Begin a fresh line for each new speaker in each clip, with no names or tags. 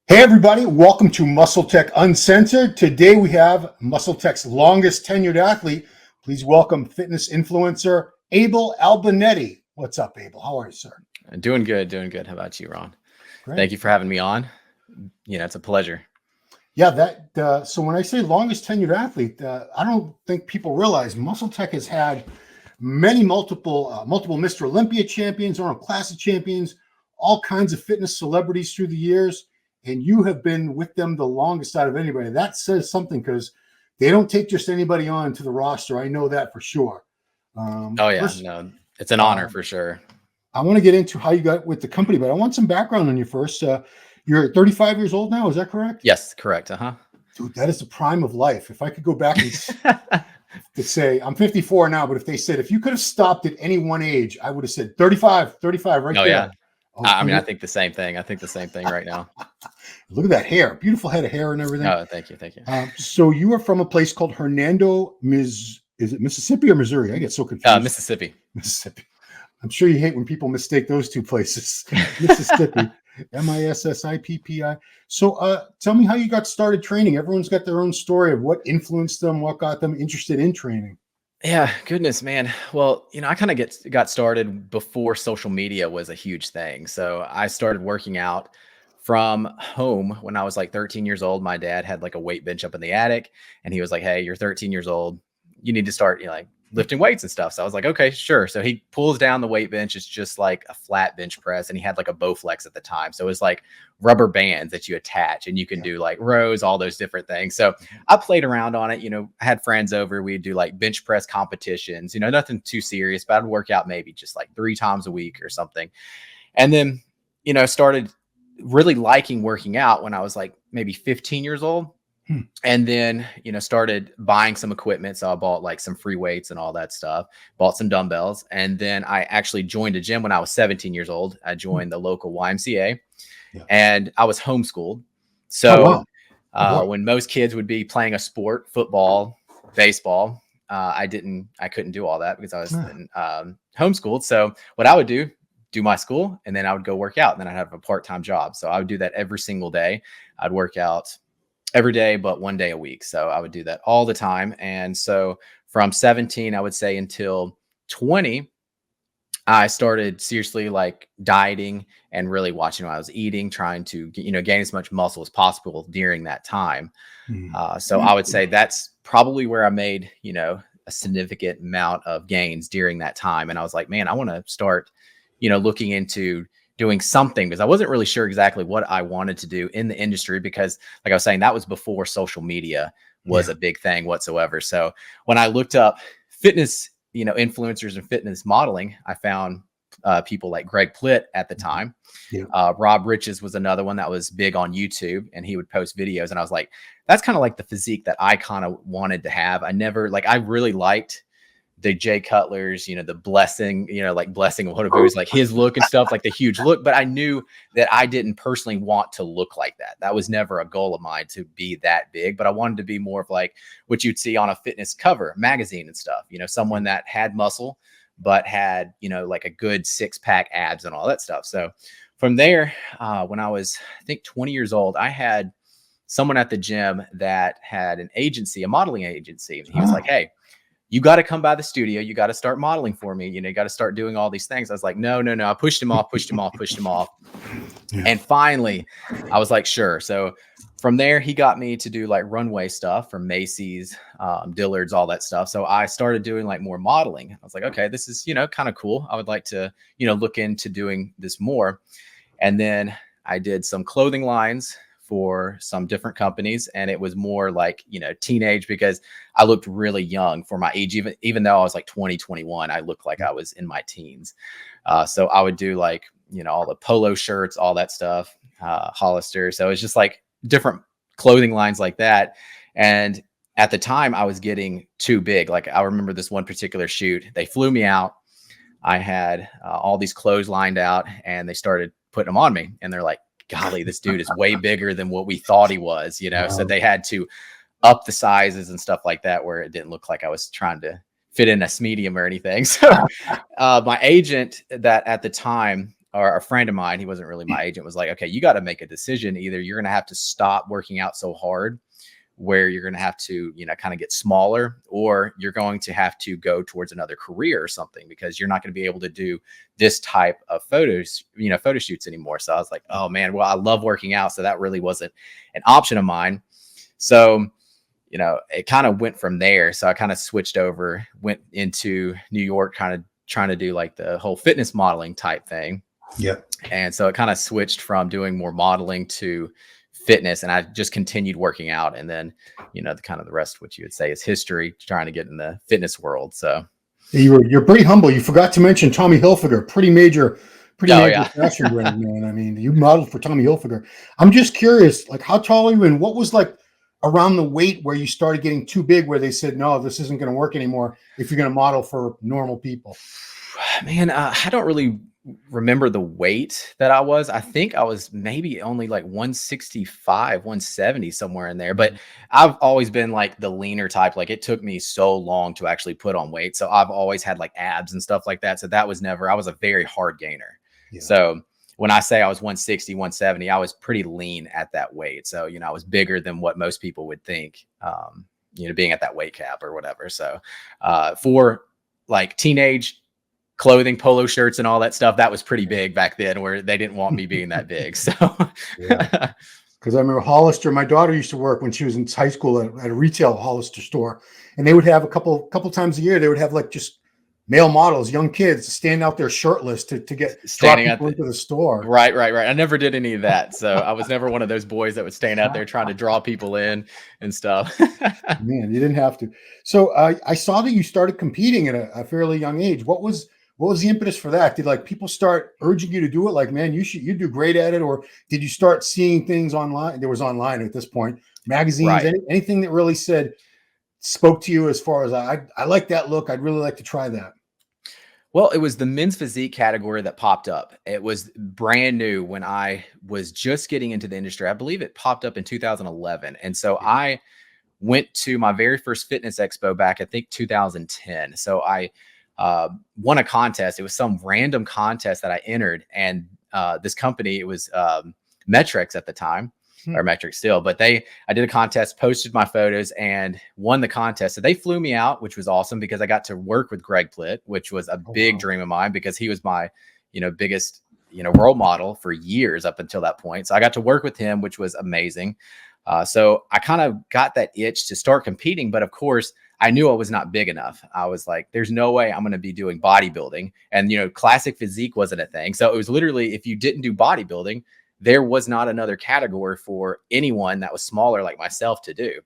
Hey everybody, welcome to MuscleTech Uncensored. Today we have MuscleTech's longest tenured athlete. Please welcome fitness influencer Abel Albonetti. What's up, Abel? How are you, sir?
Doing good, doing good. How about you, Ron?
Great.
Thank you for having me on. It's a pleasure.
Yeah, so when I say longest tenured athlete, I don't think people realize MuscleTech has had multiple Mr. Olympia champions, Arnold Classic champions, all kinds of fitness celebrities through the years. And you have been with them the longest out of anybody. That says something because they don't take just anybody on to the roster. I know that for sure.
No, it's an honor for sure.
I want to get into how you got with the company, but I want some background on you first. You're 35 years old now. Is that correct?
Yes, correct.
Dude, that is the prime of life. If I could go back and to say, I'm 54 now, but if they said, if you could have stopped at any one age, I would have said 35 right there.
Yeah. I think the same thing. I think the same thing right now.
Look at that hair. Beautiful head of hair and everything.
Oh, thank you.
So you are from a place called Hernando, is it Mississippi or Missouri? I get so confused.
Mississippi.
I'm sure you hate when people mistake those two places. Mississippi. Mississippi. So tell me how you got started training. Everyone's got their own story of what influenced them, what got them interested in training.
Yeah, goodness, man. Well, I kind of got started before social media was a huge thing. So I started working out from home when I was like 13 years old. My dad had like a weight bench up in the attic, and he was like, "Hey, you're 13 years old. You need to start, lifting weights and stuff." So I was like, "Okay, sure." So he pulls down the weight bench. It's just like a flat bench press, and he had like a Bowflex at the time. So it was like rubber bands that you attach, and you can do like rows, all those different things. So I played around on it. I had friends over. We'd do like bench press competitions. Nothing too serious, but I'd work out maybe just like 3 times a week or something. And then started really liking working out when I was like maybe 15 years old. And then, started buying some equipment. So I bought like some free weights and all that stuff, bought some dumbbells. And then I actually joined a gym when I was 17 years old. I joined the local YMCA and I was homeschooled. So when most kids would be playing a sport, football, baseball, I couldn't do all that because I was homeschooled. So what I would do my school, and then I would go work out, and then I'd have a part-time job. So I would do that every single day. I'd work out every day, but 1 day a week. So I would do that all the time. And so from 17, I would say until 20, I started seriously like dieting and really watching what I was eating, trying to, gain as much muscle as possible during that time. So I would say that's probably where I made, a significant amount of gains during that time. And I was like, man, I want to start, looking into doing something, because I wasn't really sure exactly what I wanted to do in the industry, because like I was saying, that was before social media was a big thing whatsoever. So when I looked up fitness, influencers and fitness modeling, I found people like Greg Plitt at the time. Rob Riches was another one that was big on YouTube, and he would post videos. And I was like, that's kind of like the physique that I kind of wanted to have. I really liked the Jay Cutler's, the blessing, like blessing of whatever it was, like his look and stuff, like the huge look. But I knew that I didn't personally want to look like that. That was never a goal of mine to be that big, but I wanted to be more of like what you'd see on a fitness cover magazine and stuff, someone that had muscle, but had, like a good 6-pack abs and all that stuff. So from there, when I was, I think 20 years old, I had someone at the gym that had an agency, a modeling agency. And he was like, "Hey, you got to come by the studio. You got to start modeling for me. You got to start doing all these things." I was like, no. I pushed him off. And finally I was like, sure. So from there, he got me to do like runway stuff from Macy's, Dillard's, all that stuff. So I started doing like more modeling. I was like, okay, this is, kind of cool. I would like to, look into doing this more. And then I did some clothing lines for some different companies, and it was more like, teenage, because I looked really young for my age. Even though I was like 20, 21, I looked like I was in my teens. So I would do like, all the polo shirts, all that stuff, Hollister. So it's just like different clothing lines like that. And at the time I was getting too big. Like I remember this one particular shoot, they flew me out. I had all these clothes lined out, and they started putting them on me, and they're like, golly, this dude is way bigger than what we thought he was, So they had to up the sizes and stuff like that, where it didn't look like I was trying to fit in a medium or anything. So my agent that at the time or a friend of mine, he wasn't really my agent, was like, okay, you got to make a decision. Either you're going to have to stop working out so hard where you're going to have to, kind of get smaller, or you're going to have to go towards another career or something, because you're not going to be able to do this type of photo shoots anymore. So I was like, oh man, well, I love working out. So that really wasn't an option of mine. So, it kind of went from there. So I kind of switched over, went into New York, kind of trying to do like the whole fitness modeling type thing.
Yeah.
And so it kind of switched from doing more modeling to fitness, and I just continued working out. And then, the rest, what you would say, is history, trying to get in the fitness world. So
you're pretty humble. You forgot to mention Tommy Hilfiger, pretty major fashion brand, man. I mean, you modeled for Tommy Hilfiger. I'm just curious, like, how tall are you, and what was like around the weight where you started getting too big, where they said, no, this isn't going to work anymore if you're going to model for normal people?
Man, I don't really remember the weight that I was. I think I was maybe only like 165, 170, somewhere in there. But I've always been like the leaner type. Like, it took me so long to actually put on weight. So I've always had like abs and stuff like that. So that was never, I was a very hard gainer. Yeah. So when I say I was 160, 170, I was pretty lean at that weight. So, I was bigger than what most people would think, being at that weight cap or whatever. So for like teenage clothing, polo shirts and all that stuff, that was pretty big back then, where they didn't want me being that big. So
yeah. Because I remember Hollister, my daughter used to work when she was in high school at a retail Hollister store, and they would have a couple times a year, they would have like just male models, young kids, stand out there shirtless to get standing into the store.
Right. I never did any of that. So I was never one of those boys that would stand out there trying to draw people in and stuff.
Man, you didn't have to. So I saw that you started competing at a fairly young age. What was the impetus for that? Did like people start urging you to do it? Like, man, you do great at it. Or did you start seeing things online? There was online at this point, magazines, right. Anything that really spoke to you as far as I like that look. I'd really like to try that.
Well, it was the men's physique category that popped up. It was brand new when I was just getting into the industry. I believe it popped up in 2011. And so I went to my very first fitness expo back, I think 2010. So I won a contest. It was some random contest that I entered. And this company, it was Metrics at the time, or Metrics still, but I did a contest, posted my photos, and won the contest. So they flew me out, which was awesome, because I got to work with Greg Plitt, which was a big dream of mine, because he was my, biggest, role model for years up until that point. So I got to work with him, which was amazing. So I kind of got that itch to start competing, but of course I knew I was not big enough. I was like, there's no way I'm going to be doing bodybuilding. And, classic physique wasn't a thing. So it was literally, if you didn't do bodybuilding, there was not another category for anyone that was smaller like myself to do.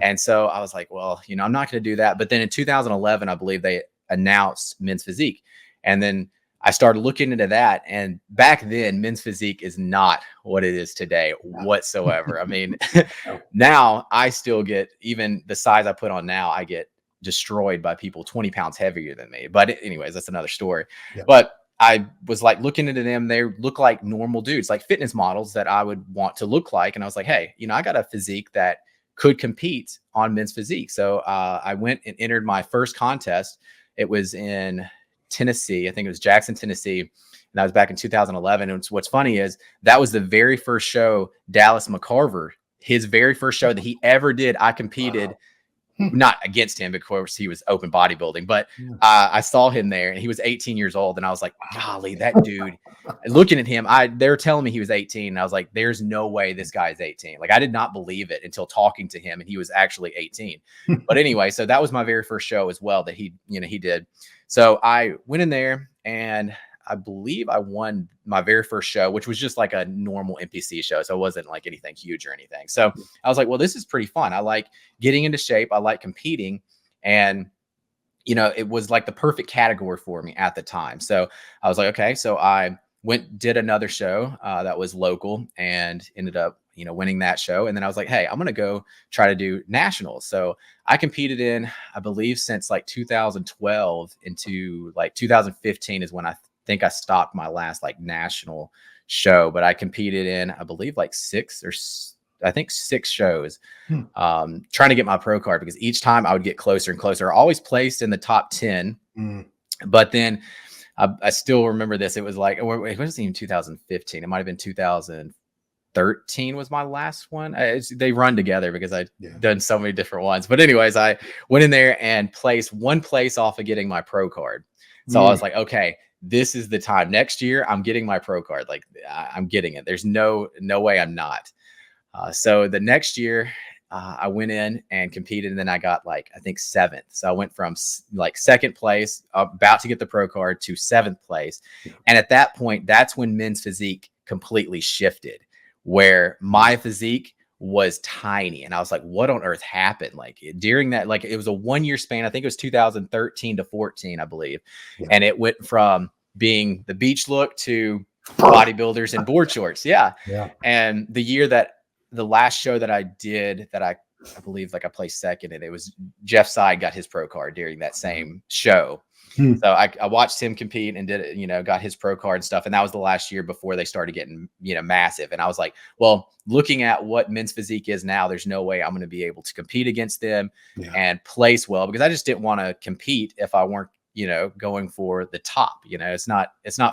And so I was like, well, I'm not going to do that. But then in 2011, I believe they announced men's physique. And then I started looking into that. And back then, men's physique is not what it is today whatsoever. I mean, now I still get, even the size I put on now, I get destroyed by people 20 pounds heavier than me. But anyways, that's another story. Yeah. But I was like looking into them. They look like normal dudes, like fitness models that I would want to look like. And I was like, hey, I got a physique that could compete on men's physique. So I went and entered my first contest. It was in Tennessee. I think it was Jackson, Tennessee. And that was back in 2011. And what's funny is that was the very first show, Dallas McCarver, his very first show that he ever did. I competed. Not against him, because he was open bodybuilding, but I saw him there, and he was 18 years old. And I was like, golly, that dude, looking at him, they were telling me he was 18. And I was like, there's no way this guy is 18. Like, I did not believe it until talking to him, and he was actually 18. But anyway, so that was my very first show as well that he did. So I went in there, and I believe I won my very first show, which was just like a normal NPC show. So it wasn't like anything huge or anything. So I was like, well, this is pretty fun. I like getting into shape. I like competing. And, it was like the perfect category for me at the time. So I was like, okay. So I did another show that was local, and ended up, winning that show. And then I was like, hey, I'm going to go try to do nationals. So I competed in, I believe, since like 2012 into like 2015 is when I think I stopped my last like national show, but I competed in, I believe, like six shows, trying to get my pro card, because each time I would get closer and closer. I always placed in the top 10, but then I still remember this. It was like, it wasn't even 2015. It might have been 2013 was my last one. They run together because I've done so many different ones. But anyways, I went in there and placed one place off of getting my pro card. So I was like, okay, this is the time. Next year, I'm getting my pro card. Like, I'm getting it. There's no way I'm not. So the next year, I went in and competed, and then I got like, I think 7th. So I went from like 2nd place, about to get the pro card, to 7th place. And at that point, that's when men's physique completely shifted, where my physique was tiny. And I was like, what on earth happened? Like during that, like it was a 1-year span. I think it was 2013 to 14, I believe. Yeah. And it went from being the beach look to bodybuilders and board shorts. Yeah. And the last show that I did that I believe like I placed 2nd, and it was Jeff Side got his pro card during that same show. So I watched him compete and did it, got his pro card and stuff. And that was the last year before they started getting, massive. And I was like, well, looking at what men's physique is now, there's no way I'm going to be able to compete against them and place well, because I just didn't want to compete if I weren't, going for the top. It's not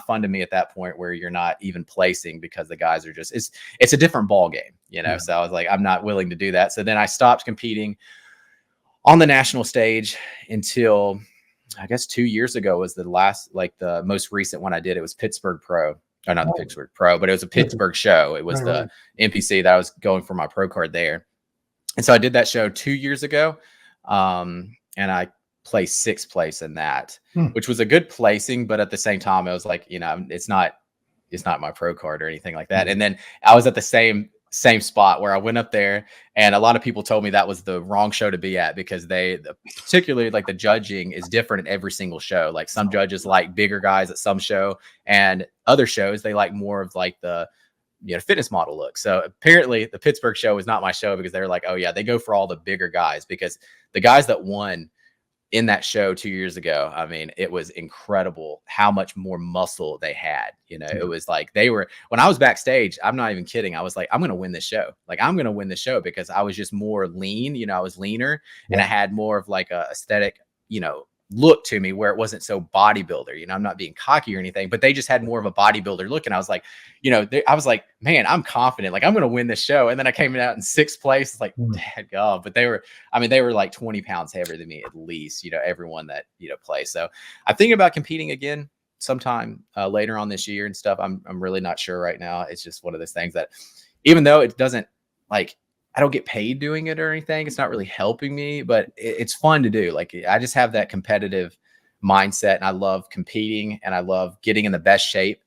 fun to me at that point where you're not even placing, because the guys are just, it's a different ball game, So I was like, I'm not willing to do that. So then I stopped competing on the national stage until, I guess 2 years ago was the last, like the most recent one I did. It was Pittsburgh Pro, or not the Pittsburgh Pro, but it was a Pittsburgh show. It was the NPC that I was going for my pro card there. And so I did that show 2 years ago. And I placed 6th place in that, which was a good placing. But at the same time, I was like, it's not my pro card or anything like that. And then I was at the same spot where I went up there, and a lot of people told me that was the wrong show to be at, because particularly like the judging is different in every single show. Like some judges like bigger guys at some show, and other shows they like more of like the fitness model look. So apparently the Pittsburgh show was not my show, because they were like, oh yeah, they go for all the bigger guys, because the guys that won in that show 2 years ago, I mean, it was incredible how much more muscle they had. It was like when I was backstage, I'm not even kidding. I was like, I'm going to win this show. Like, I'm going to win this show, because I was just more lean, I was leaner, and I had more of like a aesthetic, look to me, where it wasn't so bodybuilder. I'm not being cocky or anything, but they just had more of a bodybuilder look. And I was like, I was like, man, I'm confident, like I'm going to win this show. And then I came out in 6th place. It's like, God, but they were like 20 pounds heavier than me, at least, everyone that, plays. So I'm thinking about competing again sometime later on this year and stuff. I'm really not sure right now. It's just one of those things that, even though it doesn't, like, I don't get paid doing it or anything, it's not really helping me, but it's fun to do. Like, I just have that competitive mindset, and I love competing, and I love getting in the best shape,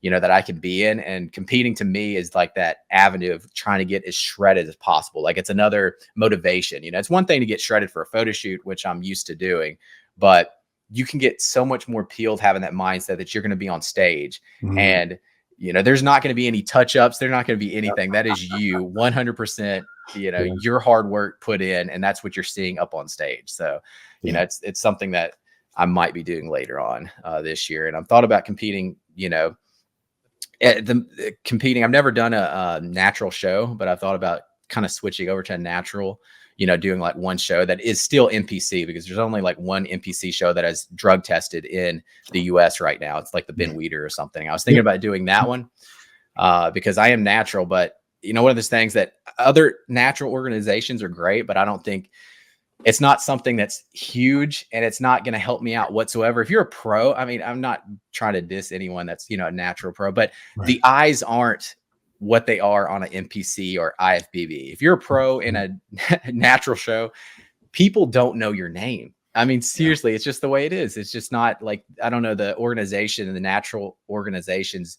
that I can be in. And competing to me is like that avenue of trying to get as shredded as possible. Like, it's another motivation. It's one thing to get shredded for a photo shoot, which I'm used to doing, but you can get so much more peeled having that mindset that you're going to be on stage, and there's not going to be any touch-ups. There's not going to be anything. That is you 100%, your hard work put in, and that's what you're seeing up on stage. So, it's something that I might be doing later on this year. And I've thought about competing, I've never done a natural show, but I've thought about kind of switching over to a natural, doing like one show that is still NPC, because there's only like one NPC show that has drug tested in the US right now. It's like the Ben Weeder or something. I was thinking about doing that one because I am natural, but one of those things that other natural organizations are great, but I don't think it's not something that's huge, and it's not going to help me out whatsoever. If you're a pro, I mean, I'm not trying to diss anyone that's, a natural pro, but the eyes aren't what they are on an NPC or IFBB. If you're a pro in a natural show, people don't know your name. I mean, seriously, it's just the way it is. It's just not like, I don't know, the organization and the natural organizations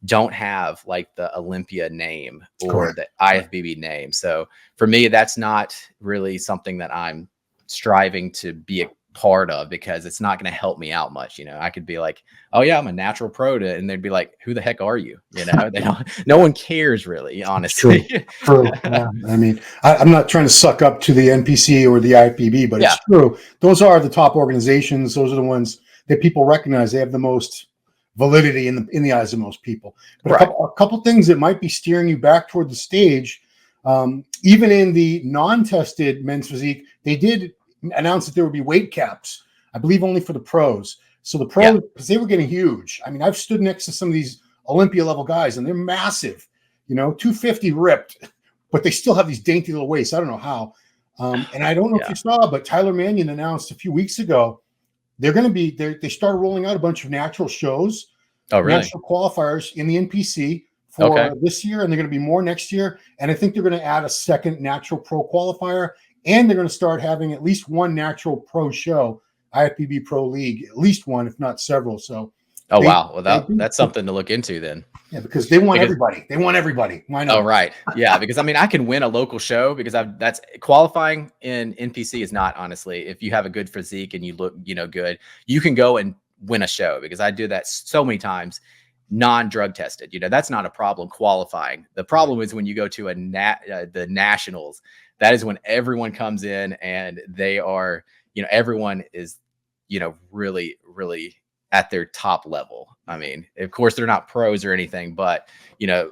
don't have like the Olympia name or the IFBB name. So for me, that's not really something that I'm striving to be a part of, because it's not going to help me out much. I could be like, oh yeah, I'm a natural pro, and they'd be like, who the heck are you? They don't, no one cares really, honestly.
True. Yeah. I mean, I'm not trying to suck up to the NPC or the IFBB, but it's true. Those are the top organizations. Those are the ones that people recognize. They have the most validity in the eyes of most people. But a couple things that might be steering you back toward the stage, even in the non-tested men's physique, they did announce that there would be weight caps, I believe only for the pros. So the
Yeah.
pros, because they were getting huge. I mean, I've stood next to some of these Olympia level guys, and they're massive. 250 ripped, but they still have these dainty little waists. I don't know how. And I don't know if
Yeah.
you saw, but Tyler Mannion announced a few weeks ago they're going to be they started rolling out a bunch of natural shows,
Oh, really?
natural qualifiers in the NPC
Okay.
for this year, and they're going to be more next year. And I think they're going to add a second natural pro qualifier, and they're going to start having at least one natural pro show, IFBB Pro League, at least one, if not several. So,
Oh, wow. Well,
they do,
that's something to look into then.
yeah, because they want
Because
everybody. They want everybody. Why not?
Oh, right. Yeah, because I mean, I can win a local show because that's qualifying in NPC is not, honestly, if you have a good physique and you look, good, you can go and win a show because I do that so many times, non-drug tested. That's not a problem qualifying. The problem is when you go to the nationals, that is when everyone comes in and they are, everyone is, really, really at their top level. I mean, of course, they're not pros or anything, but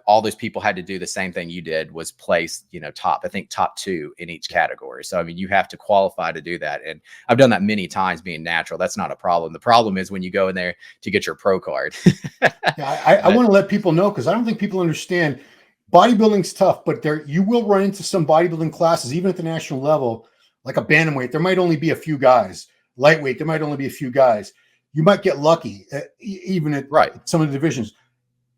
all those people had to do the same thing you did, was place, top 2 in each category. So I mean, you have to qualify to do that. And I've done that many times being natural. That's not a problem. The problem is when you go in there to get your pro card.
Yeah, I want to let people know, because I don't think people understand bodybuilding's tough, but you will run into some bodybuilding classes, even at the national level, like a bantamweight. There might only be a few guys. Lightweight, there might only be a few guys. You might get lucky, even at some of the divisions.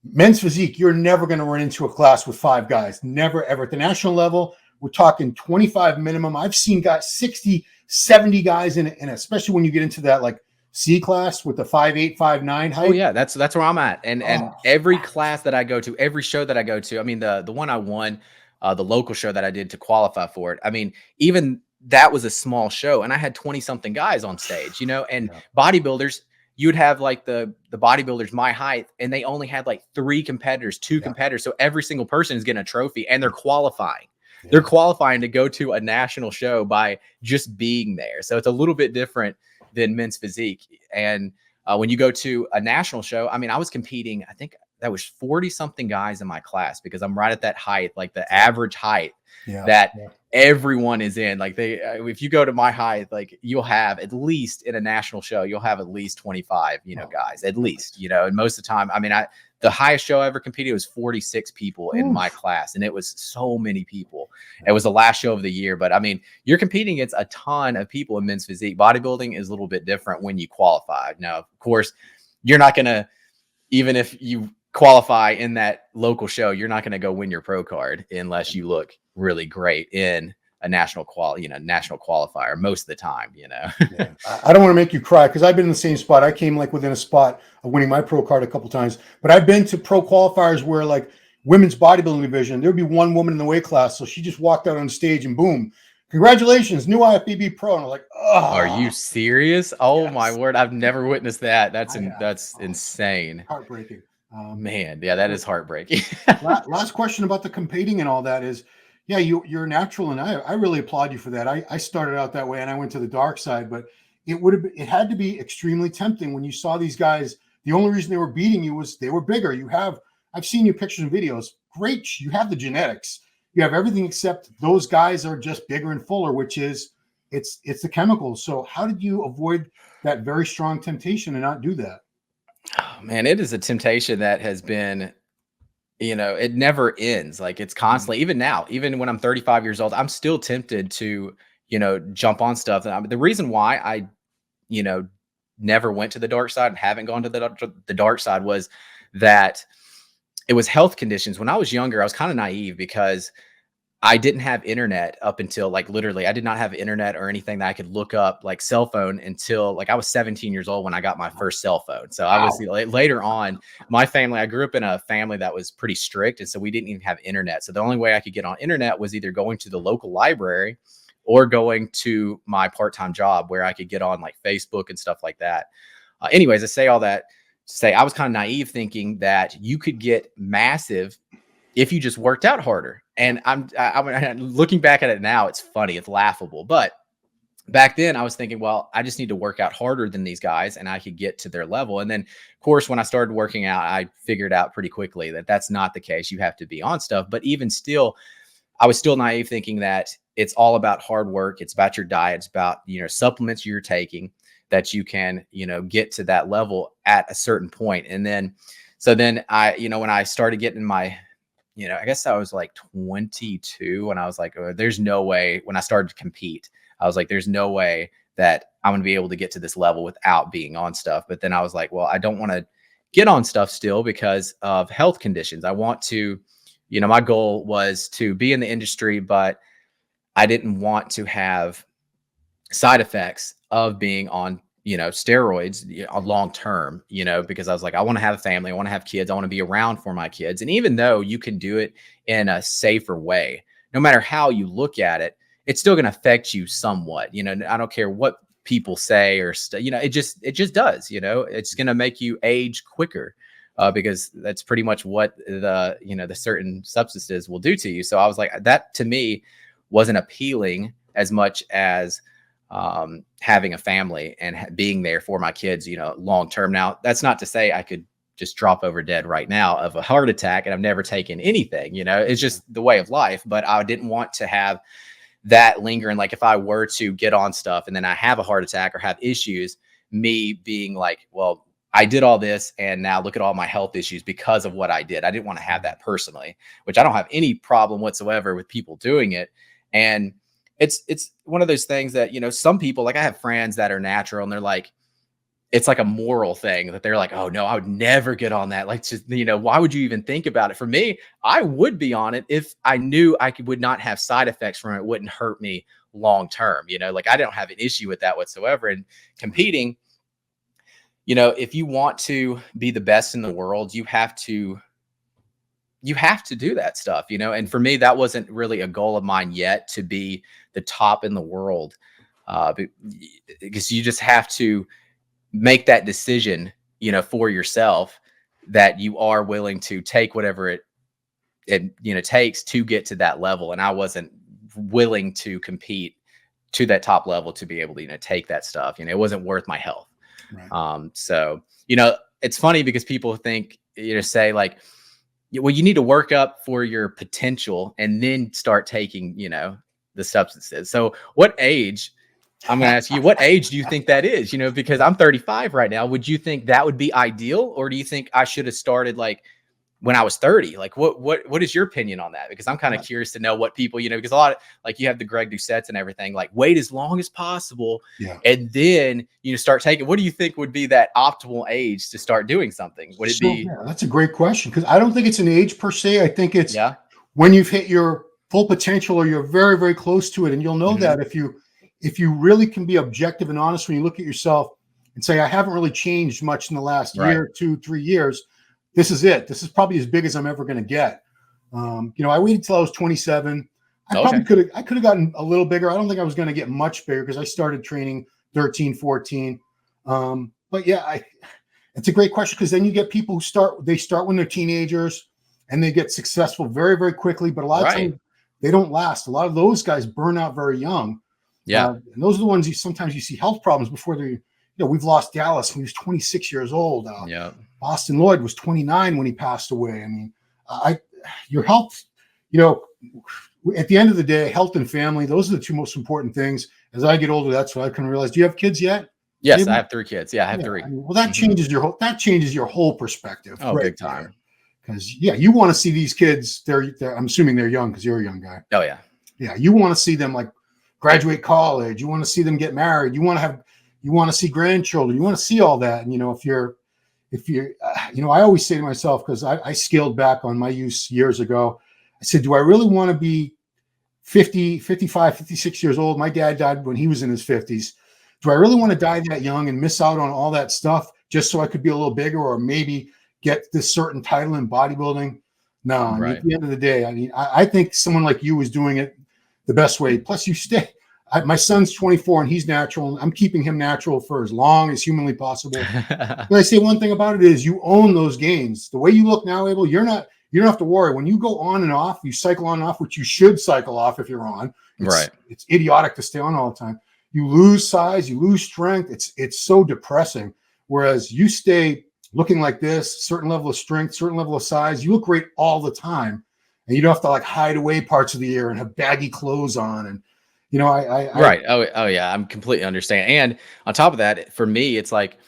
Men's physique, you're never going to run into a class with 5 guys. Never, ever. At the national level, we're talking 25 minimum. I've seen guys, 60, 70 guys in it, and especially when you get into that like C class with the 5'8", 5'9" height.
Oh yeah, that's where I'm at. And every class that I go to, every show that I go to, I mean, the one I won, the local show that I did to qualify for it, I mean, even that was a small show and I had 20 something guys on stage, and bodybuilders, you would have like the bodybuilders my height, and they only had like 3 competitors, 2 competitors. So every single person is getting a trophy and they're qualifying. Yeah. They're qualifying to go to a national show by just being there. So it's a little bit different than men's physique. And when you go to a national show, I mean, I was competing, I think that was 40 something guys in my class, because I'm right at that height, like the average height that everyone is in. Like if you go to my height, like you'll have at least in a national show, you'll have at least 25, guys, at least, and most of the time, I mean, the highest show I ever competed was 46 people in my class. And it was so many people. It was the last show of the year, but I mean, you're competing against a ton of people in men's physique. Bodybuilding is a little bit different when you qualify. Now, of course, you're not going to, even if you qualify in that local show, you're not going to go win your pro card unless you look really great in a national qualifier most of the time, Yeah.
I don't want to make you cry, because I've been in the same spot. I came like within a spot of winning my pro card a couple times, but I've been to pro qualifiers where like women's bodybuilding division, there'd be one woman in the weight class. So she just walked out on stage and boom, congratulations, new IFBB pro. And I was like, oh,
are you serious? Oh my word. I've never witnessed that. That's insane.
Heartbreaking.
Man, yeah, that is heartbreaking.
Last question about the competing and all that is, yeah, you're natural, and I really applaud you for that. I started out that way and I went to the dark side, but it had to be extremely tempting when you saw these guys. The only reason they were beating you was they were bigger. I've seen your pictures and videos. Great, you have the genetics, you have everything, except those guys are just bigger and fuller, which is it's the chemicals. So how did you avoid that very strong temptation and not do that?
Oh, man, it is a temptation that has been, it never ends. Like it's constantly, even now, even when I'm 35 years old, I'm still tempted to, jump on stuff. And the reason why I, never went to the dark side and haven't gone to the dark side was that it was health conditions. When I was younger, I was kind of naive because I didn't have internet up until like literally I did not have internet or anything that I could look up like cell phone until like I was 17 years old when I got my first cell phone. So I was later on, my family, I grew up in a family that was pretty strict. And so we didn't even have internet. So the only way I could get on internet was either going to the local library or going to my part-time job where I could get on like Facebook and stuff like that. Anyways, I say all that to say I was kind of naive thinking that you could get massive if you just worked out harder. And I'm looking back at it now, it's funny, it's laughable. But back then I was thinking, well, I just need to work out harder than these guys and I could get to their level. And then of course, when I started working out, I figured out pretty quickly that that's not the case. You have to be on stuff. But even still, I was still naive thinking that it's all about hard work. It's about your diet. It's about, supplements you're taking. that you can, get to that level at a certain point. And then, so then I, when I started getting my, I guess I was like 22 when I was like, oh, there's no way. When I started to compete, I was like, there's no way that I'm going to be able to get to this level without being on stuff. But then I was like, well, I don't want to get on stuff still because of health conditions. I want to, my goal was to be in the industry, but I didn't want to have side effects of being on, steroids long term, because I was like, I want to have a family. I want to have kids. I want to be around for my kids. And even though you can do it in a safer way, no matter how you look at it, it's still going to affect you somewhat. I don't care what people say or it just does. It's going to make you age quicker because that's pretty much what the certain substances will do to you. So I was like, that to me wasn't appealing as much as having a family and being there for my kids, long term. Now, that's not to say I could just drop over dead right now of a heart attack and I've never taken anything, it's just the way of life. But I didn't want to have that lingering, like if I were to get on stuff and then I have a heart attack or have issues, me being like, well, I did all this and now look at all my health issues because of what I did. I didn't want to have that personally, which I don't have any problem whatsoever with people doing it. And it's one of those things that, some people, like I have friends that are natural and they're like, it's like a moral thing that they're like, oh no, I would never get on that. Like, just, why would you even think about it? For me, I would be on it if I knew would not have side effects from it. It wouldn't hurt me long term. Like I don't have an issue with that whatsoever. And competing, if you want to be the best in the world, you have to do that stuff, and for me, that wasn't really a goal of mine yet to be the top in the world, because you just have to make that decision, for yourself that you are willing to take whatever it takes to get to that level. And I wasn't willing to compete to that top level to be able to, take that stuff. It wasn't worth my health. Right. So, it's funny because people think, say like, well, you need to work up for your potential and then start taking, the substances. So what age, I'm going to ask you, what age do you think that is? Because I'm 35 right now. Would you think that would be ideal? Or do you think I should have started like when I was 30? Like what is your opinion on that? Because I'm kind of curious to know what people, because a lot of, like, you have the Greg Doucette's and everything, like wait as long as possible. Yeah. And then, start taking, what do you think would be that optimal age to start doing something? Would it be?
Yeah, that's a great question. Cause I don't think it's an age per se. I think it's when you've hit your full potential or you're very, very close to it. And you'll know that if you really can be objective and honest when you look at yourself and say, I haven't really changed much in the last year, 2, 3 years. This is it. This is probably as big as I'm ever going to get. I waited till I was 27. I could have gotten a little bigger. I don't think I was going to get much bigger because I started training 13, 14. But yeah, it's a great question because then you get people who start when they're teenagers and they get successful very, very quickly. But a lot of times they don't last. A lot of those guys burn out very young. Yeah. And those are the ones sometimes you see health problems before they, we've lost Dallas when he was 26 years old. Austin Lloyd was 29 when he passed away. I mean, your health, at the end of the day, health and family, those are the two most important things. As I get older, that's what I can realize. Do you have kids yet?
Yes, Abel? I have 3 kids. Yeah, I have 3.
I mean, well, that changes your whole perspective.
Oh, big time.
Because you want to see these kids. I'm assuming they're young because you're a young guy.
Oh yeah. Yeah,
you want to see them like graduate college. You want to see them get married. You want to see grandchildren. You want to see all that. And if you're, I always say to myself, because I scaled back on my use years ago. I said, do I really want to be 50, 55, 56 years old? My dad died when he was in his 50s. Do I really want to die that young and miss out on all that stuff just so I could be a little bigger or maybe get this certain title in bodybuilding? No, right. At the end of the day, I mean, I think someone like you is doing it the best way. Plus, my son's 24 and he's natural. And I'm keeping him natural for as long as humanly possible. But I say one thing about it is you own those gains. The way you look now, Abel, you don't have to worry. When you go on and off, you cycle on and off, which you should cycle off if you're on. It's idiotic to stay on all the time. You lose size, you lose strength. It's so depressing. Whereas you stay looking like this, certain level of strength, certain level of size, you look great all the time. And you don't have to like hide away parts of the year and have baggy clothes on. And, You know, I
Right. Oh yeah. I'm completely understand. And on top of that, for me, it's like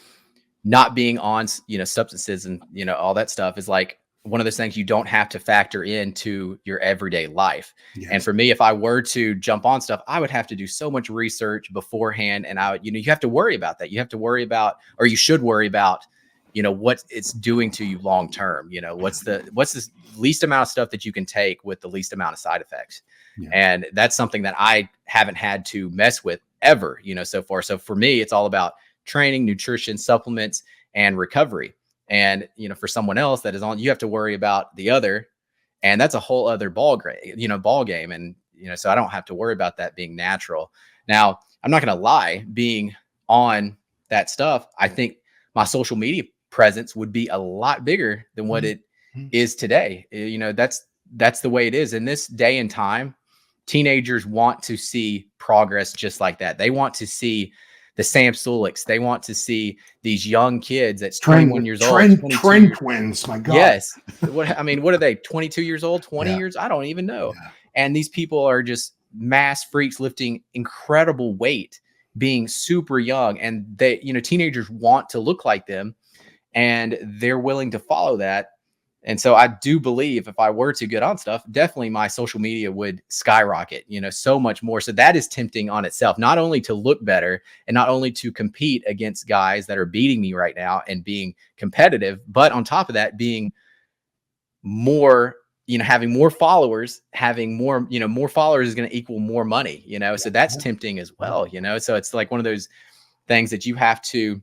not being on, substances and, all that stuff is like one of those things you don't have to factor into your everyday life. And
yes,
for me, if I were to jump on stuff, I would have to do so much research beforehand. And you have to worry about that. You have to worry about, or you should worry about, what it's doing to you long term. What's the least amount of stuff that you can take with the least amount of side effects.
yeah,
And that's something that I haven't had to mess with ever, so far. So for me, it's all about training, nutrition, supplements, and recovery. And, for someone else that is on, you have to worry about the other, and that's a whole other ball game. And, so I don't have to worry about that being natural. Now, I'm not going to lie, being on that stuff, I think my social media presence would be a lot bigger than what it
Mhm.
is today. That's the way it is in this day and time. Teenagers want to see progress just like that. They want to see the Sam Suliks. They want to see these young kids that's 21 years old, 22
trend
years.
twins. My God.
Yes. What are they? 22 years old, 20
Yeah,
years? I don't even know.
yeah,
And these people are just mass freaks lifting incredible weight, being super young. And they, teenagers want to look like them, and they're willing to follow that. And so I do believe if I were to get on stuff, definitely my social media would skyrocket, so much more. So that is tempting on itself, not only to look better and not only to compete against guys that are beating me right now and being competitive, but on top of that, being more, having more followers, more followers is going to equal more money, so that's
yeah,
tempting as
yeah,
well, so it's like one of those things that you have to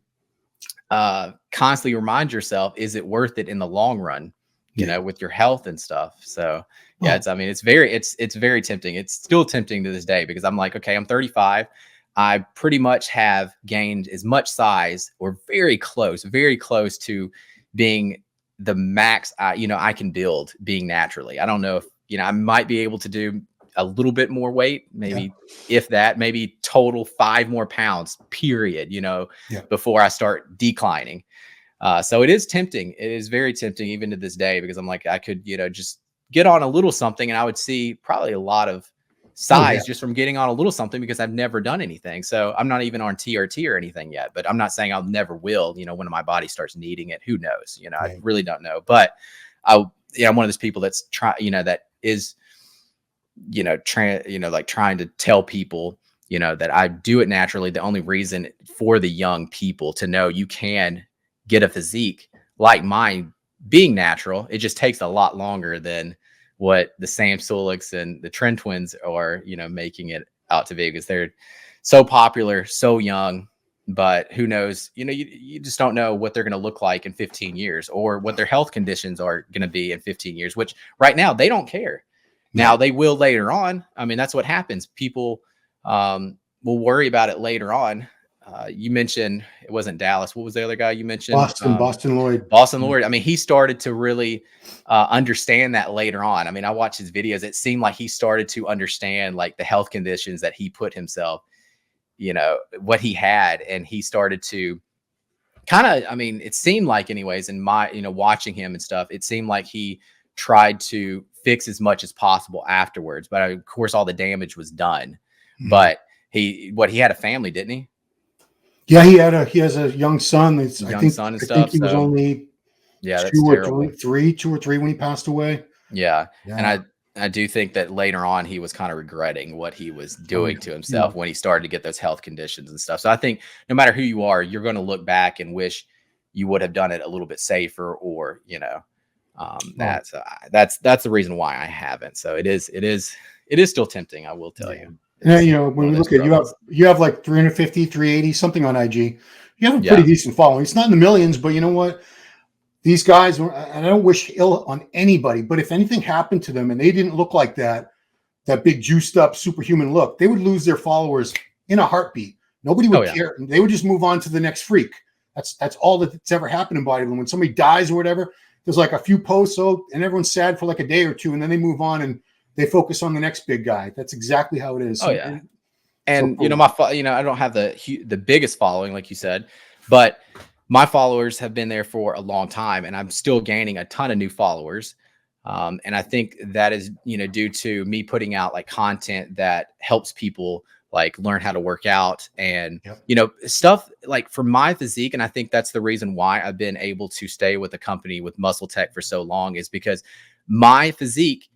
constantly remind yourself, is it worth it in the long run,
yeah.
with your health and stuff. So yeah,
Well,
it's very tempting. It's still tempting to this day because I'm like, okay, I'm 35. I pretty much have gained as much size or very close to being the max I can build being naturally. I don't know if, I might be able to do a little bit more weight,
yeah,
maybe if that, maybe total 5 more pounds, period,
yeah.
before I start declining. So it is tempting. It is very tempting even to this day because I'm like, I could, just get on a little something and I would see probably a lot of
Oh yeah,
size just from getting on a little something because I've never done anything. So I'm not even on TRT or anything yet, but I'm not saying I'll never will, when my body starts needing it, who knows, I
right.
really don't know, but I'm one of those people that's that is, like trying to tell people, that I do it naturally. The only reason for the young people to know you can get a physique like mine being natural, it just takes a lot longer than what the Sam Suliks and the Trend Twins are, making it out to be because they're so popular, so young. But who knows, you just don't know what they're going to look like in 15 years or what their health conditions are going to be in 15 years, which right now they don't care. Now
No.
they will later on. I mean, that's what happens. People will worry about it later on. You mentioned it wasn't Dallas. What was the other guy you mentioned?
Boston Lloyd.
Boston Lord. I mean, he started to really understand that later on. I mean, I watched his videos. It seemed like he started to understand like the health conditions that he put himself, what he had. And he started to kind of, I mean, it seemed like anyways, in my, watching him and stuff, it seemed like he tried to fix as much as possible afterwards. But of course, all the damage was done.
Mhm.
But he had a family, didn't he?
Yeah, he has a young son.
Young son and
I think
stuff.
he was
So
only
yeah, that's terrible.
2 or 3 when he passed away.
Yeah. And
Yeah.
I do think that later on he was kind of regretting what he was
Oh
doing
yeah.
to
Yeah.
himself when he started to get those health conditions and stuff. So I think no matter who you are, you're going to look back and wish you would have done it a little bit safer or,
Oh
that's the reason why I haven't. So it is still tempting. I will tell
yeah.
you.
Yeah,
It's one
when
of
we
those
look at
struggles.
you have like 350, 380, something on IG. You have a pretty
Yeah.
decent following. It's not in the millions, but you know what? These guys, and I don't wish ill on anybody, but if anything happened to them and they didn't look like that big juiced up superhuman look, they would lose their followers in a heartbeat. Nobody
Oh
would
yeah.
care. They would just move on to the next freak. That's all that's ever happened in bodybuilding. When somebody dies or whatever, there's like a few posts, and everyone's sad for like a day or two, and then they move on and they focus on the next big guy. That's exactly how it is.
Oh yeah.
So
And
cool.
I don't have the biggest following like you said, but my followers have been there for a long time and I'm still gaining a ton of new followers. And I think that is, due to me putting out like content that helps people like learn how to work out and,
Yep.
stuff like for my physique. And I think that's the reason why I've been able to stay with a company with MuscleTech for so long, is because my physique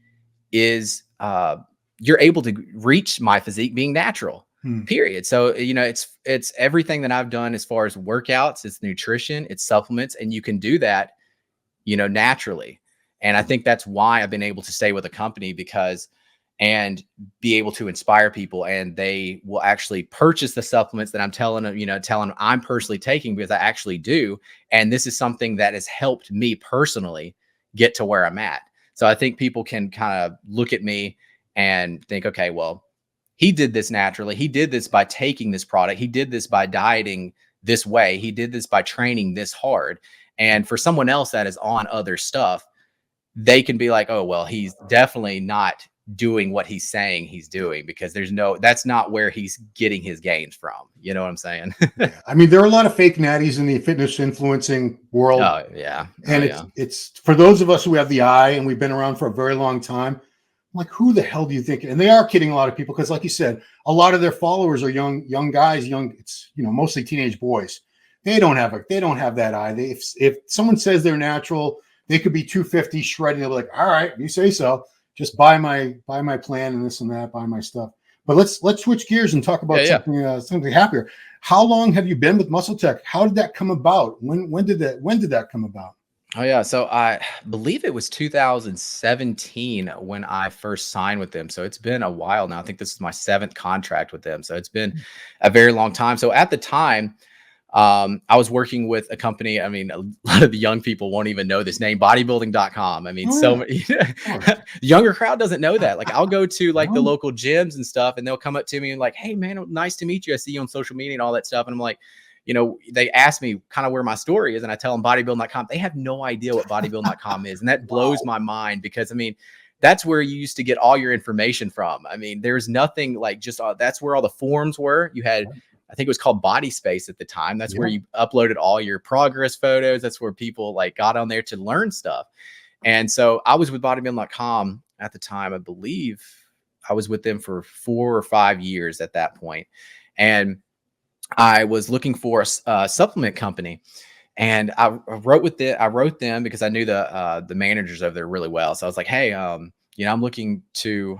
is, you're able to reach my physique being natural, period. So, it's everything that I've done as far as workouts, it's nutrition, it's supplements, and you can do that, naturally. And I think that's why I've been able to stay with a company, because and be able to inspire people, and they will actually purchase the supplements that I'm telling them, telling them I'm personally taking, because I actually do. And this is something that has helped me personally get to where I'm at. So I think people can kind of look at me and think, okay, well, he did this naturally. He did this by taking this product. He did this by dieting this way. He did this by training this hard. And for someone else that is on other stuff, they can be like, oh, well, he's definitely not doing what he's saying he's doing, because that's not where he's getting his gains from. You know what I'm saying?
Yeah. I mean, there are a lot of fake natties in the fitness influencing world.
Oh yeah.
And it's for those of us who have the eye and we've been around for a very long time, I'm like, who the hell do you think? And they are kidding a lot of people, because like you said, a lot of their followers are young guys, it's, mostly teenage boys. They don't have that eye. If someone says they're natural, they could be 250 shredding. They'll be like, all right, you say so. Just buy my plan and this and that, buy my stuff. But let's switch gears and talk about something happier. How long have you been with MuscleTech? How did that come about? When did that come about?
Oh yeah, so I believe it was 2017 when I first signed with them. So it's been a while now. I think this is my 7th contract with them. So it's been a very long time. So at the time, I was working with a company. I mean, a lot of the young people won't even know this name, bodybuilding.com. I mean, the younger crowd doesn't know that. Like, I'll go to like the local gyms and stuff, and they'll come up to me and like, hey man, nice to meet you. I see you on social media and all that stuff. And I'm like, they ask me kind of where my story is, and I tell them bodybuilding.com. They have no idea what bodybuilding.com is. And that blows my mind, because I mean, that's where you used to get all your information from. I mean, there's nothing like just, that's where all the forums were. You had, I think it was called Body Space at the time. That's where you uploaded all your progress photos. That's where people like got on there to learn stuff. And so I was with bodybuilding.com at the time. I believe I was with them for 4 or 5 years at that point. And I was looking for a supplement company. And I wrote them because I knew the managers over there really well. So I was like, hey, I'm looking to,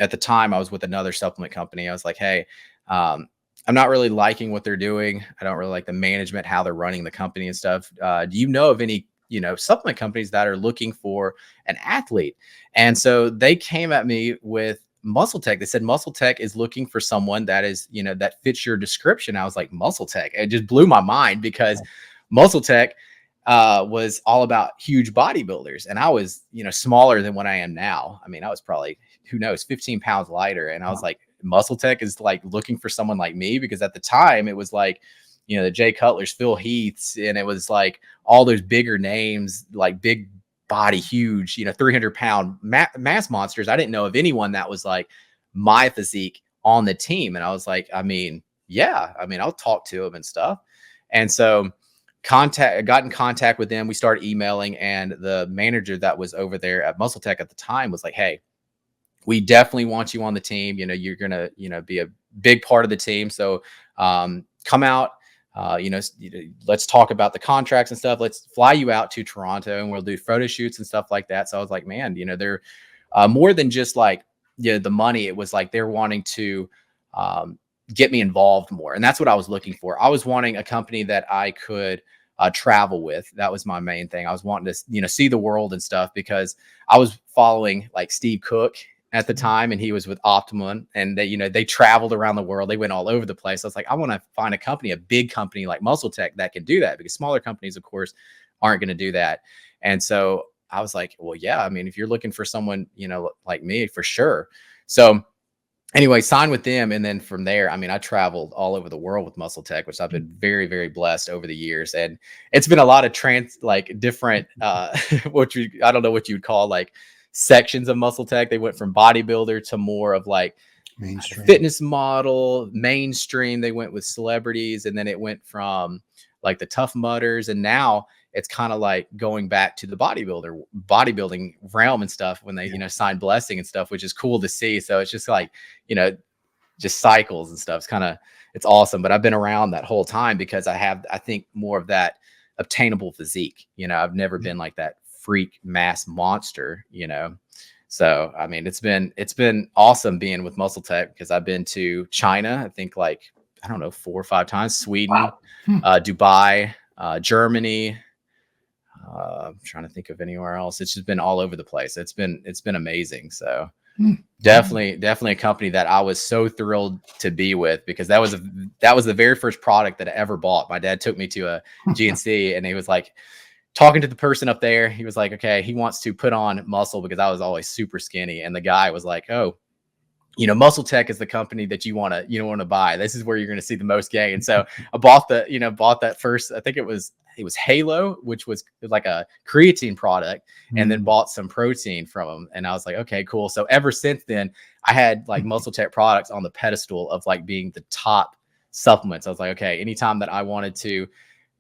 at the time I was with another supplement company. I was like, hey, I'm not really liking what they're doing. I don't really like the management, how they're running the company and stuff. Do you know of any, supplement companies that are looking for an athlete? And so they came at me with MuscleTech. They said MuscleTech is looking for someone that is, that fits your description. I was like, MuscleTech. It just blew my mind, because MuscleTech was all about huge bodybuilders. And I was, smaller than what I am now. I mean, I was probably, who knows, 15 pounds lighter. And I was like, MuscleTech is like looking for someone like me, because at the time it was like, the Jay Cutlers, Phil Heaths, and it was like all those bigger names, like big body, huge, 300-pound mass monsters. I didn't know of anyone that was like my physique on the team. And I was like, I mean, I'll talk to him and stuff. And so got in contact with them. We started emailing, and the manager that was over there at MuscleTech at the time was like, hey, we definitely want you on the team. You're going to, be a big part of the team. So come out, let's talk about the contracts and stuff. Let's fly you out to Toronto, and we'll do photo shoots and stuff like that. So I was like, man, they're more than just like, the money. It was like they're wanting to get me involved more. And that's what I was looking for. I was wanting a company that I could travel with. That was my main thing. I was wanting to, see the world and stuff, because I was following like Steve Cook at the time, and he was with Optimum, and they traveled around the world. They went all over the place. I was like, I want to find a big company like MuscleTech that can do that, because smaller companies, of course, aren't going to do that. And so I was like, well, yeah, I mean, if you're looking for someone, like me, for sure. So anyway, signed with them. And then from there, I mean, I traveled all over the world with MuscleTech, which I've been very, very blessed over the years. And it's been a lot of different, I don't know what you would call like sections of MuscleTech. They went from bodybuilder to more of like
mainstream
fitness model, mainstream. They went with celebrities, and then it went from like the Tough Mudders, and now it's kind of like going back to the bodybuilding realm and stuff when they, you know, sign blessing and stuff, which is cool to see. So it's just like, you know, just cycles and stuff. It's awesome. But I've been around that whole time because I think more of that obtainable physique. You know, I've never been like that freak mass monster, you know. So I mean, it's been awesome being with MuscleTech because I've been to China, I think like, I don't know, 4 or 5 times, Sweden, Dubai, Germany. I'm trying to think of anywhere else. It's just been all over the place. It's been amazing. So definitely a company that I was so thrilled to be with because that was the very first product that I ever bought. My dad took me to a GNC and he was like talking to the person up there. He was like, okay, he wants to put on muscle because I was always super skinny. And the guy was like, oh, you know, MuscleTech is the company that you want to buy. This is where you're going to see the most gain. And so I bought that first, I think it was Halo, which was like a creatine product, and then bought some protein from them. And I was like, okay, cool. So ever since then, I had like MuscleTech products on the pedestal of like being the top supplements. I was like, okay, anytime that I wanted to,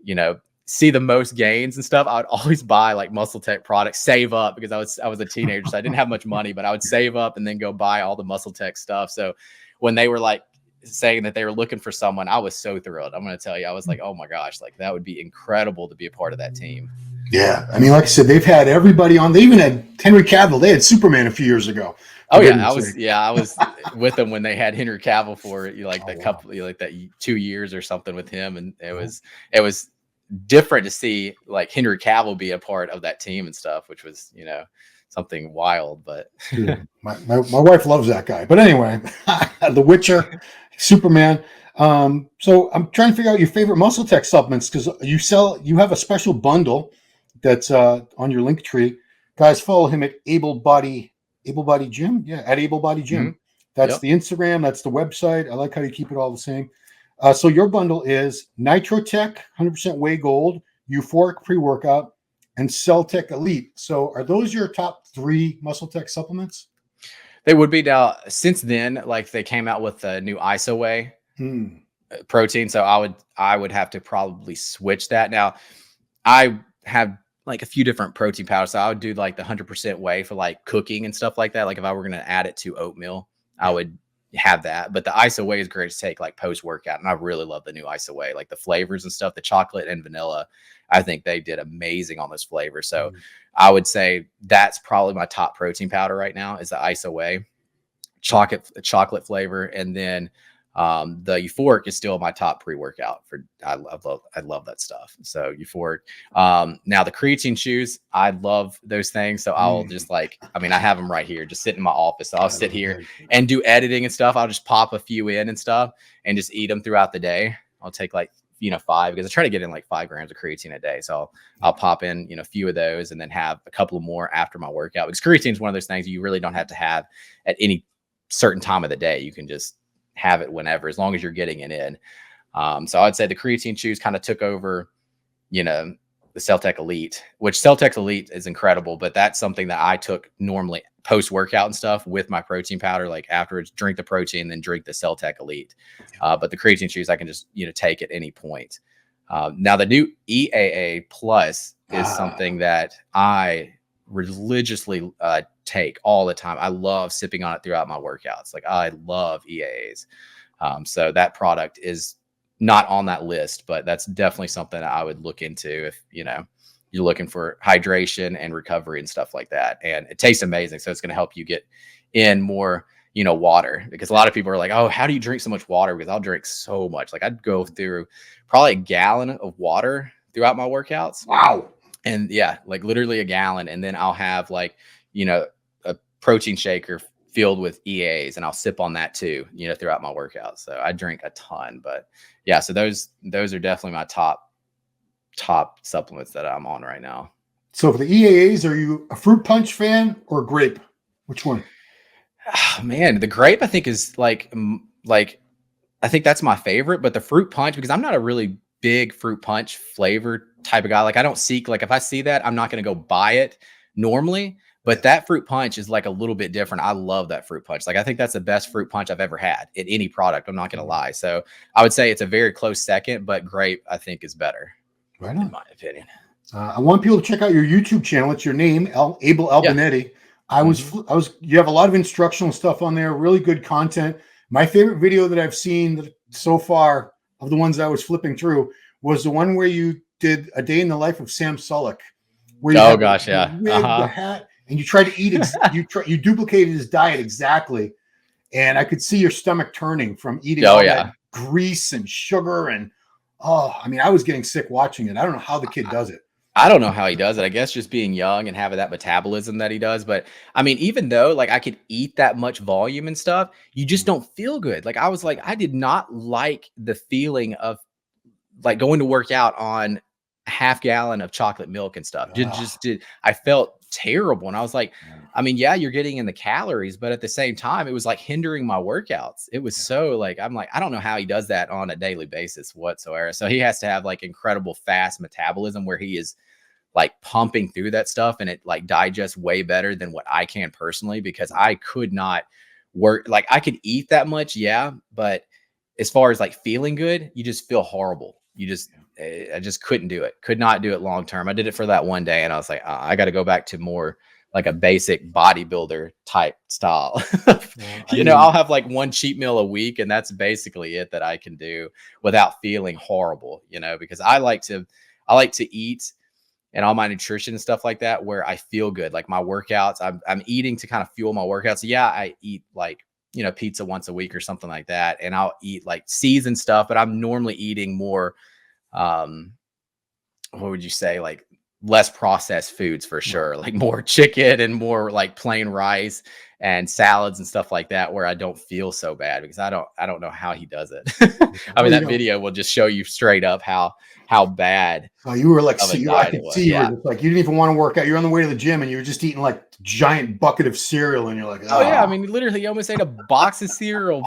you know, see the most gains and stuff, I would always buy like MuscleTech products, save up because I was a teenager, so I didn't have much money, but I would save up and then go buy all the MuscleTech stuff. So when they were like saying that they were looking for someone, I was so thrilled. I'm going to tell you, I was like, oh my gosh, like that would be incredible to be a part of that team.
Yeah. I mean, like I said, they've had everybody on. They even had Henry Cavill. They had Superman a few years ago.
Oh yeah. I was with them when they had Henry Cavill for like that 2 years or something with him. And it was different to see like Henry Cavill be a part of that team and stuff, which was, you know, something wild. But
yeah, my wife loves that guy. But anyway, The Witcher, Superman. So I'm trying to figure out your favorite MuscleTech supplements because you have a special bundle that's on your link tree. Guys, follow him at Abel Body Gym. Yeah, at Abel Body Gym. That's the Instagram. That's the website. I like how you keep it all the same. So your bundle is NitroTech, 100% whey gold, Euphoric pre-workout, and CellTech Elite. So are those your top 3 MuscleTech supplements?
They would be. Now, since then, like they came out with a new ISO whey protein. So I would have to probably switch that. Now, I have like a few different protein powders. So I would do like the 100% whey for like cooking and stuff like that. Like if I were going to add it to oatmeal, I would have that. But the ISO whey is great to take like post workout, and I really love the new ISO whey, like the flavors and stuff, the chocolate and vanilla. I think they did amazing on those flavors. So I would say that's probably my top protein powder right now is the ISO whey, chocolate flavor, and then the Euphoric is still my top pre-workout for. I love that stuff. So Euphoric. Now the creatine chews, I love those things. So I'll just like, I mean, I have them right here, just sit in my office. So I'll sit here and do editing and stuff. I'll just pop a few in and stuff and just eat them throughout the day. I'll take like, 5, because I try to get in like 5 grams of creatine a day. So I'll pop in, a few of those and then have a couple more after my workout, because creatine is one of those things you really don't have to have at any certain time of the day. You can just have it whenever, as long as you're getting it in. So I'd say the creatine chews kind of took over, the CellTech Elite, which CellTech Elite is incredible, but that's something that I took normally post workout and stuff with my protein powder, like afterwards, drink the protein, then drink the CellTech Elite. But the creatine chews, I can just, take at any point. Now the new EAA Plus is something that I religiously take all the time. I love sipping on it throughout my workouts. Like I love EAAs. So that product is not on that list, but that's definitely something that I would look into if, you're looking for hydration and recovery and stuff like that. And it tastes amazing. So it's going to help you get in more, water, because a lot of people are like, oh, how do you drink so much water? Because I'll drink so much. Like I'd go through probably a gallon of water throughout my workouts.
Wow.
And yeah, like literally a gallon. And then I'll have like, a protein shaker filled with EAs, and I'll sip on that too, throughout my workouts. So I drink a ton. But yeah, so those are definitely my top supplements that I'm on right now.
So for the EAAs, are you a fruit punch fan or grape? Which one?
Oh, man, the grape I think is like I think that's my favorite, but the fruit punch, because I'm not a really big fruit punch flavor type of guy. Like I don't seek, like if I see that, I'm not going to go buy it normally, but that fruit punch is like a little bit different. I love that fruit punch. Like I think that's the best fruit punch I've ever had in any product. I'm not going to lie. So I would say it's a very close second, but grape I think is better.
Right on.
In my opinion.
I want people to check out your YouTube channel. It's your name, Abel
Yeah.
Albonetti. You have a lot of instructional stuff on there, really good content. My favorite video that I've seen so far of the ones I was flipping through was the one where you did a day in the life of Sam Sulek, where you
Oh
had
gosh,
the
yeah.
wig, the hat, and you tried to eat. You duplicated his diet exactly, and I could see your stomach turning from eating
Oh
all that
yeah.
grease and sugar. And I mean, I was getting sick watching it. I don't know how the kid does it.
I don't know how he does it. I guess just being young and having that metabolism that he does. But I mean, even though like I could eat that much volume and stuff, you just don't feel good. Like I was like, I did not like the feeling of like going to work out on a half gallon of chocolate milk and stuff. Just did. I felt terrible. And I was like, I mean, yeah, you're getting in the calories, but at the same time, it was like hindering my workouts. It was so like, I'm like, I don't know how he does that on a daily basis whatsoever. So he has to have like incredible fast metabolism where he is like pumping through that stuff and it like digests way better than what I can personally, because I could not work. Like I could eat that much. Yeah. But as far as like feeling good, you just feel horrible. I just couldn't do it. Could not do it long term. I did it for that one day and I was like, I got to go back to more like a basic bodybuilder type style. I'll have like one cheat meal a week and that's basically it that I can do without feeling horrible, because I like to eat and all my nutrition and stuff like that where I feel good. Like my workouts, I'm eating to kind of fuel my workouts. So yeah, I eat like, pizza once a week or something like that. And I'll eat like seasoned stuff, but I'm normally eating more, what would you say? Like less processed foods for sure. Like more chicken and more like plain rice and salads and stuff like that, where I don't feel so bad, because I don't know how he does it. I mean, that video will just show you straight up how bad.
Oh, you were like,
of a
I
diet
could
it was.
see you
Yeah.
were just like, you didn't even want to work out. You're on the way to the gym and you were just eating like giant bucket of cereal. And you're like,
Oh yeah. I mean, literally you almost ate a box of cereal,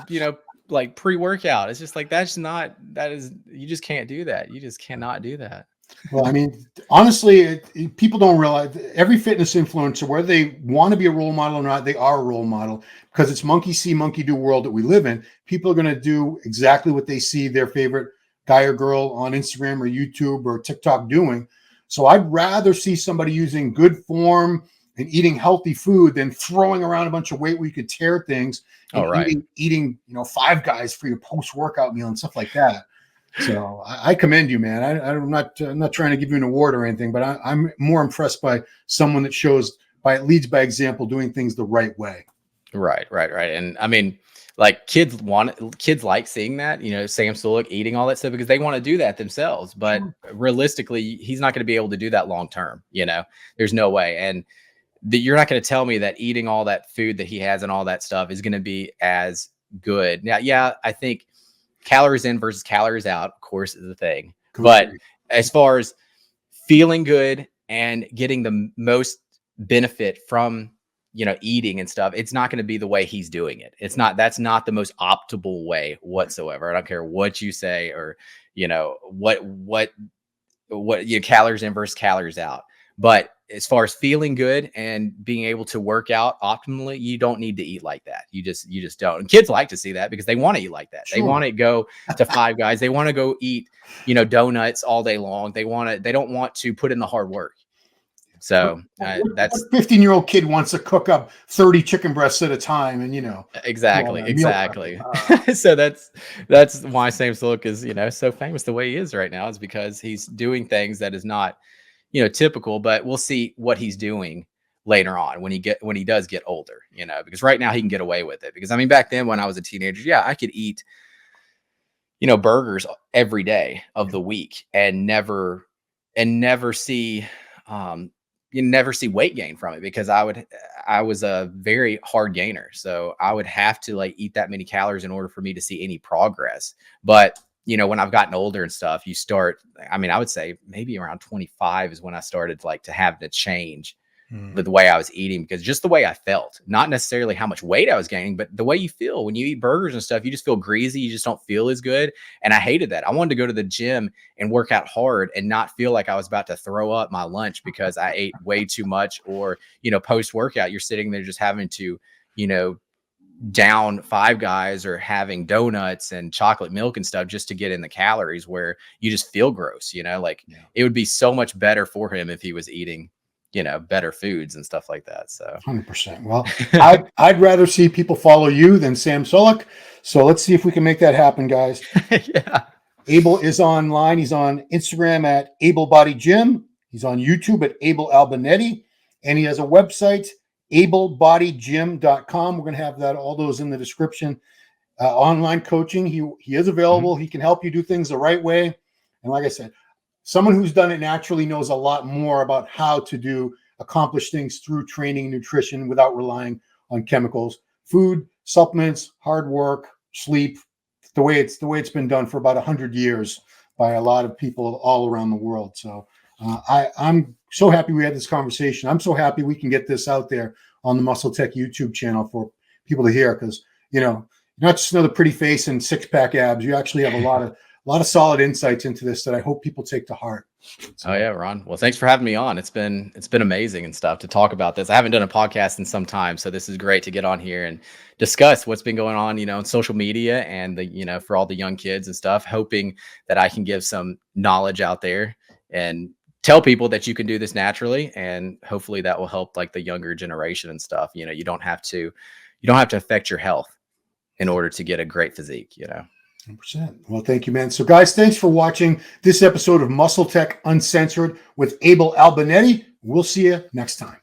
like pre-workout. It's just like, you just can't do that. You just cannot do that.
Well, I mean, honestly, people don't realize every fitness influencer, whether they want to be a role model or not, they are a role model, because it's monkey see, monkey do world that we live in. People are going to do exactly what they see their favorite guy or girl on Instagram or YouTube or TikTok doing. So I'd rather see somebody using good form and eating healthy food than throwing around a bunch of weight where you could tear things and eating, Five Guys for your post-workout meal and stuff like that. So I commend you, man. I'm not trying to give you an award or anything, but I'm more impressed by someone that leads by example, doing things the right way.
Right. And I mean, like kids like seeing that, Sam Sulek eating all that stuff because they want to do that themselves. But realistically, he's not going to be able to do that long term. There's no way. And you're not going to tell me that eating all that food that he has and all that stuff is going to be as good. Now, yeah, I think calories in versus calories out, of course, is the thing. But as far as feeling good and getting the most benefit from, eating and stuff, it's not going to be the way he's doing it. That's not the most optimal way whatsoever. I don't care what you say or, what calories in versus calories out. But as far as feeling good and being able to work out optimally, you don't need to eat like that. You just don't. And kids like to see that because they want to eat like that. Sure. They want to go to Five Guys. They want to go eat, donuts all day long. They don't want to put in the hard work. So that's
15-year-old kid wants to cook up 30 chicken breasts at a time. And,
exactly. So that's why Sam Sulek is, so famous the way he is right now, is because he's doing things that is not, typical, but we'll see what he's doing later on when he does get older, because right now he can get away with it. Because I mean, back then when I was a teenager, yeah, I could eat, burgers every day of the week and never see, you never see weight gain from it, because I was a very hard gainer. So I would have to like eat that many calories in order for me to see any progress. But when I've gotten older and stuff, I would say maybe around 25 is when I started to have to change the way I was eating, because just the way I felt, not necessarily how much weight I was gaining, but the way you feel when you eat burgers and stuff, you just feel greasy. You just don't feel as good. And I hated that. I wanted to go to the gym and work out hard and not feel like I was about to throw up my lunch because I ate way too much, or, post workout, you're sitting there just having to, down Five Guys or having donuts and chocolate milk and stuff just to get in the calories, where you just feel gross, like it would be so much better for him if he was eating, better foods and stuff like that. So
100%. Well, I'd rather see people follow you than Sam Sulek. So let's see if we can make that happen, guys.
Yeah.
Abel is online. He's on Instagram at Abel Body Gym. He's on YouTube at Abel Albonetti. And he has a website, abelbodygym.com. We're going to have all those in the description. Online coaching. He is available. He can help you do things the right way. And like I said, someone who's done it naturally knows a lot more about how to accomplish things through training, nutrition, without relying on chemicals, food, supplements, hard work, sleep, the way it's been done for about 100 years by a lot of people all around the world. So I'm so happy we had this conversation. I'm so happy we can get this out there on the MuscleTech YouTube channel for people to hear, because, you're not just another pretty face and six-pack abs. You actually have a lot of solid insights into this that I hope people take to heart. So,
oh yeah, Ron. Well, thanks for having me on. It's been amazing and stuff to talk about this. I haven't done a podcast in some time, so this is great to get on here and discuss what's been going on, on social media and for all the young kids and stuff, hoping that I can give some knowledge out there and tell people that you can do this naturally, and hopefully that will help like the younger generation and stuff. You don't have to affect your health in order to get a great physique,
100%. Well, thank you, man. So guys, thanks for watching this episode of MuscleTech Uncensored with Abel Albonetti. We'll see you next time.